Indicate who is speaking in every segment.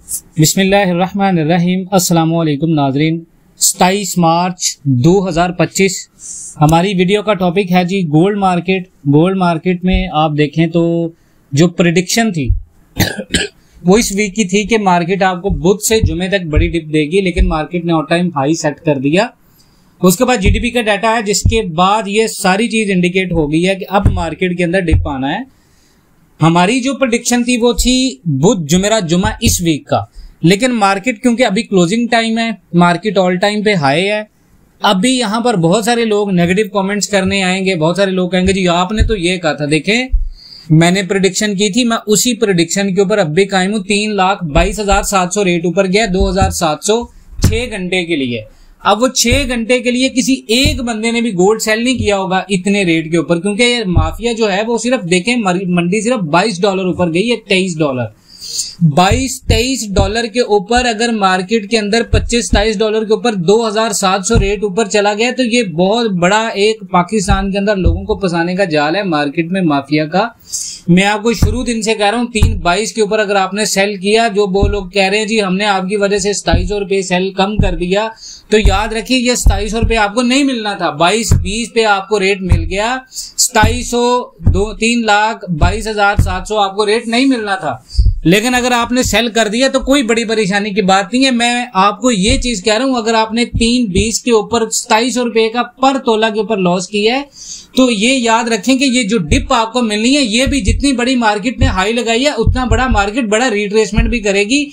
Speaker 1: बिस्मिल्लाहिर्रहमानिर्रहीम। अस्सलाम वालेकुम नाज़रीन। 27 मार्च 2025 हमारी वीडियो का टॉपिक है जी गोल्ड मार्केट। गोल्ड मार्केट में आप देखें तो जो प्रेडिक्शन थी वो इस वीक की थी कि मार्केट आपको बुध से जुमे तक बड़ी डिप देगी, लेकिन मार्केट ने ऑल टाइम हाई सेट कर दिया। उसके बाद जीडीपी का डाटा है, जिसके बाद ये सारी चीज इंडिकेट हो गई है कि अब मार्केट के अंदर डिप आना है। हमारी जो प्रेडिक्शन थी वो थी बुध जुमेरात जुमा इस वीक का, लेकिन मार्केट क्योंकि अभी क्लोजिंग टाइम है, मार्केट ऑल टाइम पे हाई है। अभी यहाँ पर बहुत सारे लोग नेगेटिव कमेंट्स करने आएंगे, बहुत सारे लोग कहेंगे जी आपने तो ये कहा था। देखें, मैंने प्रेडिक्शन की थी, मैं उसी प्रेडिक्शन के ऊपर अब भी कायम हूं। 3,22,700 रेट ऊपर गया 2,700 6 घंटे के लिए। अब वो 6 घंटे के लिए किसी एक बंदे ने भी गोल्ड सेल नहीं किया होगा इतने रेट के ऊपर, क्योंकि ये माफिया जो है वो सिर्फ देखें मंडी सिर्फ $22 ऊपर गई है, $23 $22-23 के ऊपर। अगर मार्केट के अंदर $25-27 के ऊपर 2,700 रेट ऊपर चला गया तो ये बहुत बड़ा एक पाकिस्तान के अंदर लोगों को फंसाने का जाल है मार्केट में माफिया का। मैं आपको शुरू दिन से कह रहा हूँ 3.22 के ऊपर अगर आपने सेल किया, जो वो लोग कह रहे हैं जी हमने आपकी वजह से 2700 रुपए सेल कम कर दिया, तो याद रखिए ये 2700 रुपए आपको नहीं मिलना था। 22-20 पे आपको रेट मिल गया, 2700 3,22,700 आपको रेट नहीं मिलना था। लेकिन अगर आपने सेल कर दिया तो कोई बड़ी परेशानी की बात नहीं है। मैं आपको ये चीज कह रहा हूं, अगर आपने 3.20 के ऊपर 2700 रुपए का पर तोला के ऊपर लॉस किया है तो ये याद रखें कि ये जो डिप आपको मिलनी है, ये भी जितनी बड़ी मार्केट ने हाई लगाई है उतना बड़ा मार्केट बड़ा रिट्रेसमेंट भी करेगी।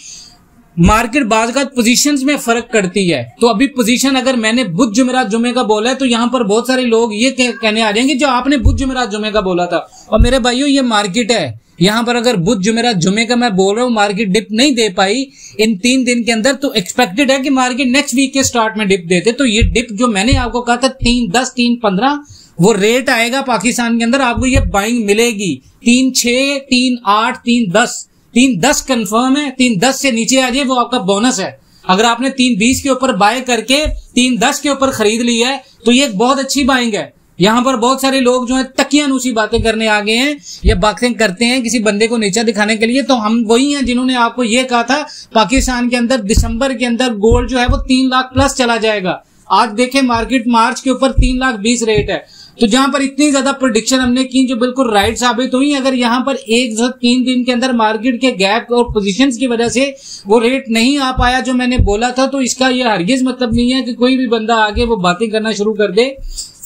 Speaker 1: मार्केट बाज़ का पोजीशंस में फर्क करती है। तो अभी पोजीशन अगर मैंने बुध जुमेरात जुमे का बोला है तो यहाँ पर बहुत सारे लोग ये कहने आ जाएंगे जो आपने बुध जुमेरात जुमे का बोला था। और मेरे भाइयों ये मार्केट है, यहाँ पर अगर बुध जुमेरात जुमे का मैं बोल रहा हूँ मार्केट डिप नहीं दे पाई इन 3 दिन के अंदर, तो एक्सपेक्टेड है कि मार्केट नेक्स्ट वीक के स्टार्ट में डिप देते। तो ये डिप जो मैंने आपको कहा था 3.10 3.15 वो रेट आएगा पाकिस्तान के अंदर, आपको ये बाइंग मिलेगी 3.6 3.8 3.10 3.10 कंफर्म है। 3.10 से नीचे आ जाए वो आपका बोनस है। अगर आपने 3.20 के ऊपर बाय करके 3.10 के ऊपर खरीद लिया है तो ये एक बहुत अच्छी बाइंग है। यहाँ पर बहुत सारे लोग जो है तकियानूसी बातें करने आ गए हैं या बातें करते हैं किसी बंदे को नीचा दिखाने के लिए, तो हम वही हैं जिन्होंने आपको ये कहा था पाकिस्तान के अंदर दिसंबर के अंदर गोल्ड जो है वो 3 लाख प्लस चला जाएगा। आज देखें मार्केट मार्च के ऊपर 3,20,000 रेट है। तो जहां पर इतनी ज्यादा प्रेडिक्शन हमने की जो बिल्कुल राइट साबित हुई, अगर यहां पर 3 दिन के अंदर मार्केट के गैप और पोजीशंस की वजह से वो रेट नहीं आ पाया जो मैंने बोला था, तो इसका ये हरगिज मतलब नहीं है कि कोई भी बंदा आगे वो बातें करना शुरू कर दे।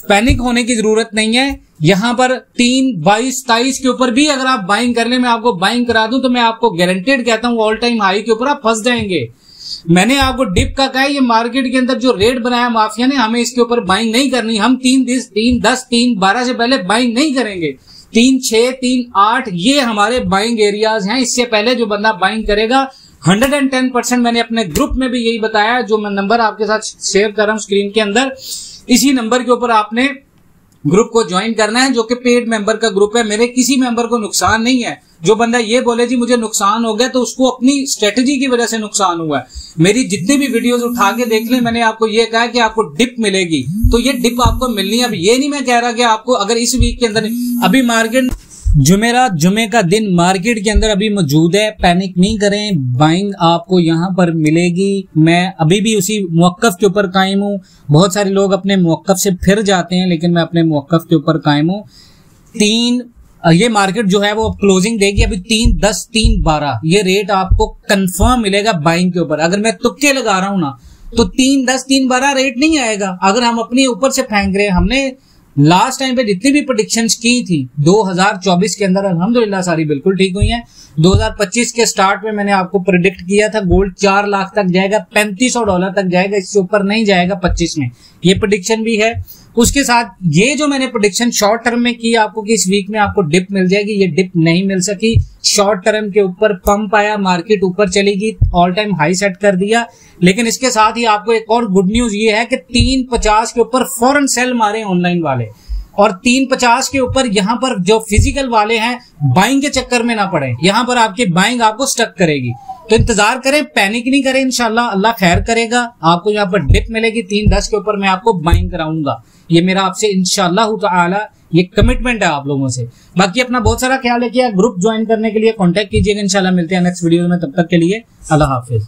Speaker 1: पैनिक होने की जरूरत नहीं है। यहां पर 3.22-27 के ऊपर भी अगर आप बाइंग कर ले, मैं आपको बाइंग करा दूं तो मैं आपको गारंटेड कहता हूं ऑल टाइम हाई के ऊपर आप फंस जाएंगे। मैंने आपको डिप का कहा है, ये मार्केट के अंदर जो रेट बनाया माफिया ने, हमें इसके ऊपर बाइंग नहीं करनी। हम 3.10 3.12 से पहले बाइंग नहीं करेंगे। 3.6 3.8 ये हमारे बाइंग एरियाज हैं। इससे पहले जो बंदा बाइंग करेगा 110%, मैंने अपने ग्रुप में भी यही बताया, जो मैं नंबर आपके साथ शेयर कर रहा हूं स्क्रीन के अंदर, इसी नंबर के ऊपर आपने ग्रुप को ज्वाइन करना है, जो कि पेड मेंबर का ग्रुप है। मेरे किसी मेंबर को नुकसान नहीं है। जो बंदा ये बोले जी मुझे नुकसान हो गया तो उसको अपनी स्ट्रेटजी की वजह से नुकसान हुआ है। मेरी जितनी भी वीडियोस उठा के देख ले, मैंने आपको ये कहा कि आपको डिप मिलेगी, तो ये डिप आपको मिलनी है। अब ये नहीं मैं कह रहा कि आपको अगर इस वीक के अंदर, अभी मार्केट जुमेरात जुमे का दिन मार्केट के अंदर अभी मौजूद है, पैनिक नहीं करें, बाइंग आपको यहाँ पर मिलेगी। मैं अभी भी उसी मुवक्कफ के ऊपर कायम हूँ। बहुत सारे लोग अपने मुवक्कफ से फिर जाते हैं, लेकिन मैं अपने मुवक्कफ के ऊपर कायम हूँ। ये मार्केट जो है वो क्लोजिंग देगी अभी 3.10 3.12 ये रेट आपको कंफर्म मिलेगा बाइंग के ऊपर। अगर मैं तुक्के लगा रहा हूं ना तो 3.10 3.12 रेट नहीं आएगा। अगर हम अपने ऊपर से फेंक रहे हैं, हमने लास्ट टाइम पे जितनी भी प्रेडिक्शंस की थी 2024 के अंदर अल्हम्दुलिल्लाह सारी बिल्कुल ठीक हुई हैं। 2025 के स्टार्ट में मैंने आपको प्रेडिक्ट किया था गोल्ड 4 लाख तक जाएगा, $3500 तक जाएगा, इससे ऊपर नहीं जाएगा 25 में। ये प्रेडिक्शन भी है। उसके साथ ये जो मैंने प्रेडिक्शन शॉर्ट टर्म में की आपको कि इस वीक में आपको डिप मिल जाएगी, ये डिप नहीं मिल सकी। शॉर्ट टर्म के ऊपर पंप आया, मार्केट ऊपर चलेगी, ऑल टाइम हाई सेट कर दिया। लेकिन इसके साथ ही आपको एक और गुड न्यूज ये है कि 3.50 के ऊपर फौरन सेल मारे ऑनलाइन वाले, और 3.50 के ऊपर यहाँ पर जो फिजिकल वाले हैं बाइंग के चक्कर में ना पड़े। यहाँ पर आपकी बाइंग आपको स्टक करेगी, तो इंतजार करें, पैनिक नहीं करें। इंशाल्लाह अल्लाह खैर करेगा। आपको यहाँ पर डिप मिलेगी 3.10 के ऊपर, मैं आपको बाइंग कराऊंगा। ये मेरा आपसे इंशाल्लाह ताला ये कमिटमेंट है आप लोगों से। बाकी अपना बहुत सारा ख्याल रखिए। ग्रुप ज्वाइन करने के लिए कांटेक्ट कीजिएगा। इंशाल्लाह मिलते हैं नेक्स्ट वीडियो में, तब तक के लिए अल्लाह हाफिज।